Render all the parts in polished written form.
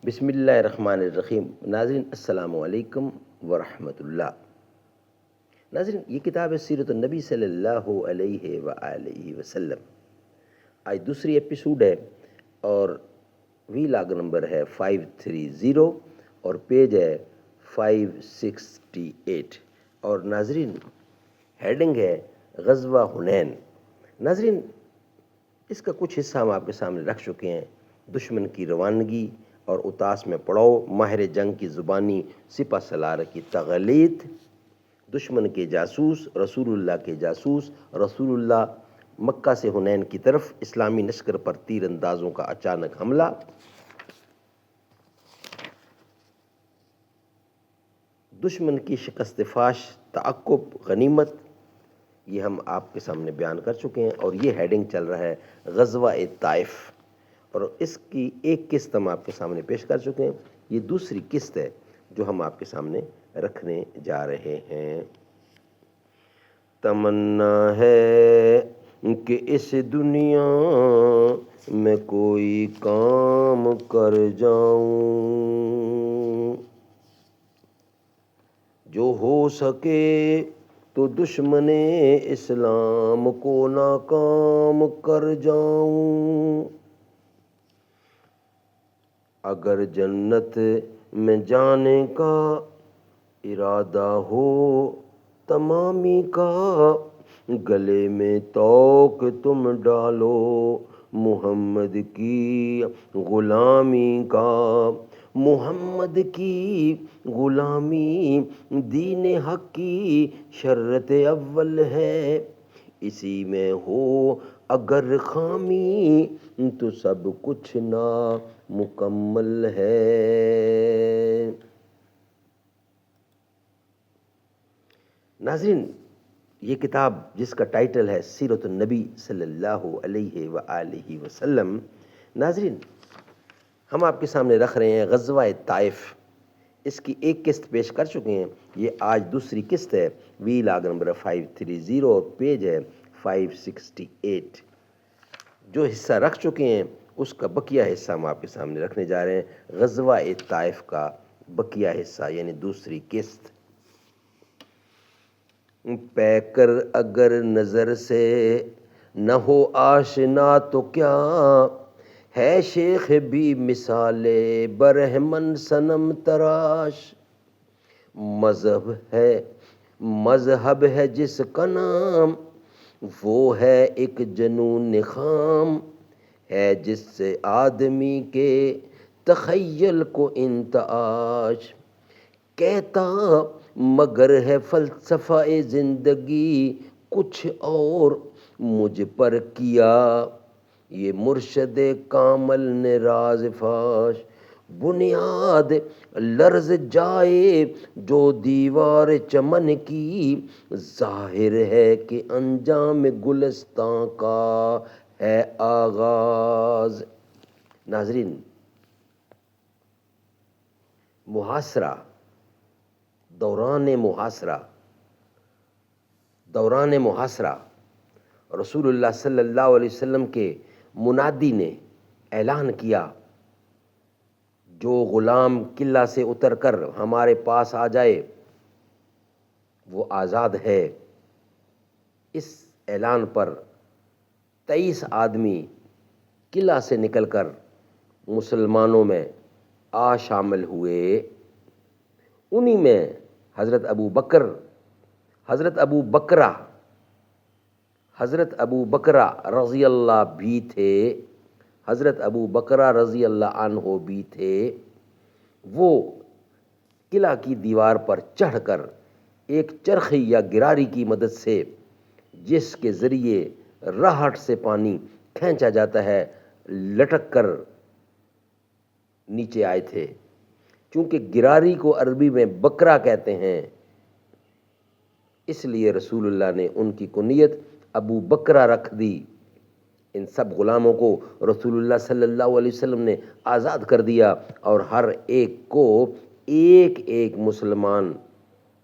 بسم اللہ الرحمن الرحیم۔ ناظرین السلام علیکم ورحمۃ اللہ۔ ناظرین، یہ کتاب ہے سیرت النبی صلی اللہ علیہ وآلہ وسلم۔ آج دوسری ایپیسوڈ ہے اور وی لاگ نمبر ہے 530 اور پیج ہے 568 اور ناظرین ہیڈنگ ہے غزوہ حنین۔ ناظرین، اس کا کچھ حصہ ہم آپ کے سامنے رکھ چکے ہیں۔ دشمن کی روانگی اور اتاس میں پڑاؤ، ماہر جنگ کی زبانی سپہ سالار کی تغلیط، دشمن کے جاسوس، رسول اللہ کے جاسوس، رسول اللہ مکہ سے حنین کی طرف، اسلامی لشکر پر تیر اندازوں کا اچانک حملہ، دشمن کی شکست فاش، تعقب، غنیمت، یہ ہم آپ کے سامنے بیان کر چکے ہیں اور یہ ہیڈنگ چل رہا ہے غزوہ طائف، اور اس کی ایک قسط ہم آپ کے سامنے پیش کر چکے ہیں۔ یہ دوسری قسط ہے جو ہم آپ کے سامنے رکھنے جا رہے ہیں۔ تمنا ہے کہ اس دنیا میں کوئی کام کر جاؤں، جو ہو سکے تو دشمن اسلام کو ناکام کر جاؤں، اگر جنت میں جانے کا ارادہ ہو تمامی کا، گلے میں توق تم ڈالو محمد کی غلامی کا، محمد کی غلامی دین حق کی شرط اول ہے، اسی میں ہو اگر خامی تو سب کچھ نامکمل ہے۔ ناظرین، یہ کتاب جس کا ٹائٹل ہے سیرت النبی صلی اللہ علیہ وآلہ وسلم، ناظرین ہم آپ کے سامنے رکھ رہے ہیں غزوہ طائف۔ اس کی ایک قسط پیش کر چکے ہیں، یہ آج دوسری قسط ہے، وی لاگ نمبر 530 اور پیج ہے 568۔ جو حصہ رکھ چکے ہیں اس کا بقیہ حصہ ہم آپ کے سامنے رکھنے جا رہے ہیں، غزوہ طائف کا بقیہ حصہ یعنی دوسری قسط۔ پے کر اگر نظر سے نہ ہو آشنا تو کیا ہے شیخ بھی مثال برہمن صنم تراش، مذہب ہے جس کا نام وہ ہے ایک جنون خام، ہے جس سے آدمی کے تخیل کو انتعاش، کہتا مگر ہے فلسفہ زندگی کچھ اور، مجھ پر کیا یہ مرشد کامل نے راز فاش، بنیاد لرز جائے جو دیوار چمن کی، ظاہر ہے کہ انجام گلستان کا ہے آغاز۔ ناظرین، محاصرہ، دوران محاصرہ رسول اللہ صلی اللہ علیہ وسلم کے منادی نے اعلان کیا، جو غلام قلعہ سے اتر کر ہمارے پاس آ جائے وہ آزاد ہے۔ اس اعلان پر 23 آدمی قلعہ سے نکل کر مسلمانوں میں شامل ہوئے۔ انہی میں حضرت ابو بکرہ رضی اللہ بھی تھے، حضرت ابو بکرہ رضی اللہ عنہ بھی تھے۔ وہ قلعہ کی دیوار پر چڑھ کر ایک چرخی یا گراری کی مدد سے، جس کے ذریعے راہٹ سے پانی کھینچا جاتا ہے، لٹک کر نیچے آئے تھے۔ چونکہ گراری کو عربی میں بکرا کہتے ہیں، اس لیے رسول اللہ نے ان کی کنیت ابو بکرہ رکھ دی۔ ان سب غلاموں کو رسول اللہ صلی اللہ علیہ وسلم نے آزاد کر دیا اور ہر ایک کو ایک ایک مسلمان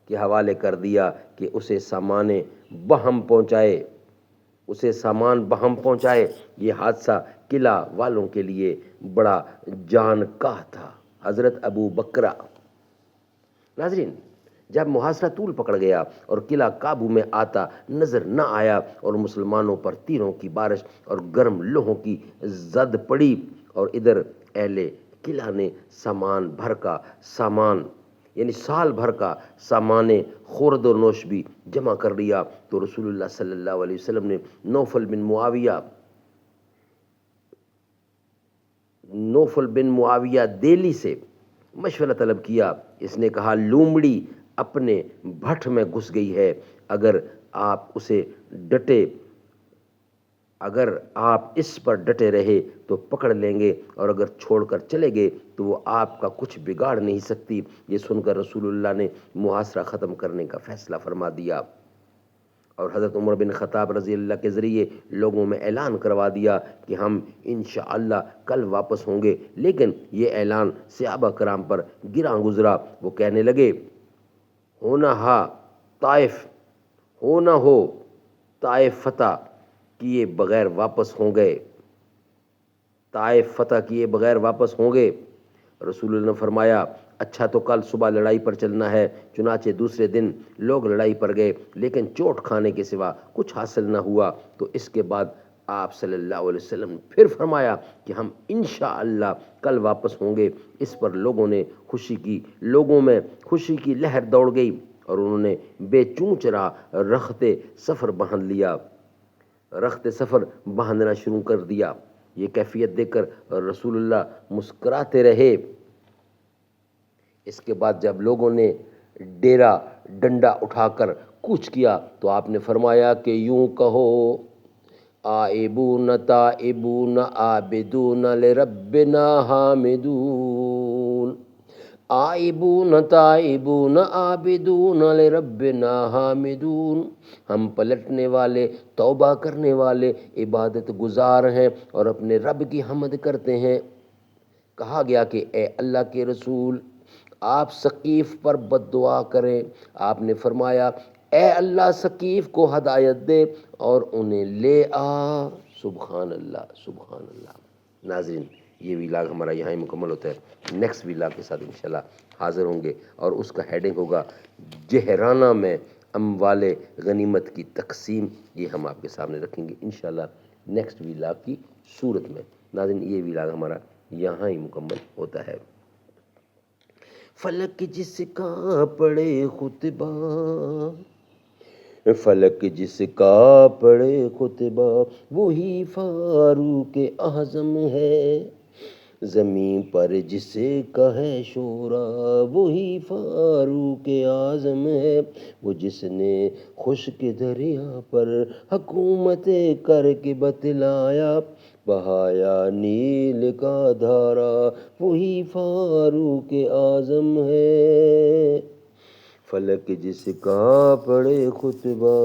کے حوالے کر دیا کہ اسے سامان بہم پہنچائے۔ یہ حادثہ قلعہ والوں کے لیے بڑا جان کا تھا۔ حضرت ابو بکرہ۔ ناظرین، جب محاصرہ طول پکڑ گیا اور قلعہ قابو میں آتا نظر نہ آیا اور مسلمانوں پر تیروں کی بارش اور گرم لوہوں کی زد پڑی، اور ادھر اہل قلعہ نے سامان بھر کا سامان یعنی سال بھر کا سامان خورد و نوش بھی جمع کر لیا، تو رسول اللہ صلی اللہ علیہ وسلم نے نوفل بن معاویہ دیلی سے مشورہ طلب کیا۔ اس نے کہا لومڑی اپنے بھٹ میں گھس گئی ہے، اگر آپ اس پر ڈٹے رہے تو پکڑ لیں گے، اور اگر چھوڑ کر چلے گئے تو وہ آپ کا کچھ بگاڑ نہیں سکتی۔ یہ سن کر رسول اللہ نے محاصرہ ختم کرنے کا فیصلہ فرما دیا، اور حضرت عمر بن خطاب رضی اللہ کے ذریعے لوگوں میں اعلان کروا دیا کہ ہم انشاءاللہ کل واپس ہوں گے۔ لیکن یہ اعلان صحابہ کرام پر گراں گزرا۔ وہ کہنے لگے ہو نہ ہو طائف فتح کیے بغیر واپس ہوں گے۔ رسول اللہ نے فرمایا اچھا تو کل صبح لڑائی پر چلنا ہے۔ چنانچہ دوسرے دن لوگ لڑائی پر گئے، لیکن چوٹ کھانے کے سوا کچھ حاصل نہ ہوا۔ تو اس کے بعد آپ صلی اللہ علیہ وسلم نے پھر فرمایا کہ ہم انشاءاللہ کل واپس ہوں گے۔ اس پر لوگوں میں خوشی کی لہر دوڑ گئی، اور انہوں نے بے چونچ رخت سفر باندھنا شروع کر دیا۔ یہ کیفیت دیکھ کر رسول اللہ مسکراتے رہے۔ اس کے بعد جب لوگوں نے ڈنڈا اٹھا کر کوچ کیا تو آپ نے فرمایا کہ یوں کہو آئبون تائبون عابدون لربنا حامدون، آئبون تائبون عابدون لربنا حامدون، ہم پلٹنے والے، توبہ کرنے والے، عبادت گزار ہیں اور اپنے رب کی حمد کرتے ہیں۔ کہا گیا کہ اے اللہ کے رسول، آپ ثقیف پر بد دعا کریں۔ آپ نے فرمایا اے اللہ ثقیف کو ہدایت دے اور انہیں لے آ۔ سبحان اللہ، سبحان اللہ۔ ناظرین، یہ ویلاگ ہمارا یہاں ہی مکمل ہوتا ہے۔ نیکسٹ ویلاگ کے ساتھ انشاءاللہ حاضر ہوں گے، اور اس کا ہیڈنگ ہوگا جہرانہ میں اموال غنیمت کی تقسیم۔ یہ ہم آپ کے سامنے رکھیں گے انشاءاللہ نیکسٹ ویلاگ کی صورت میں۔ ناظرین، یہ ویلاگ ہمارا یہاں ہی مکمل ہوتا ہے۔ فلک جس کا پڑے خطبہ وہی فاروق اعظم ہے، زمین پر جسے کہے شورا وہی فاروق اعظم ہے، وہ جس نے خشک دریا پر حکومت کر کے بتلایا، بہایا نیل کا دھارا وہی فاروق اعظم ہے، فلک جس کا پڑے خطبہ۔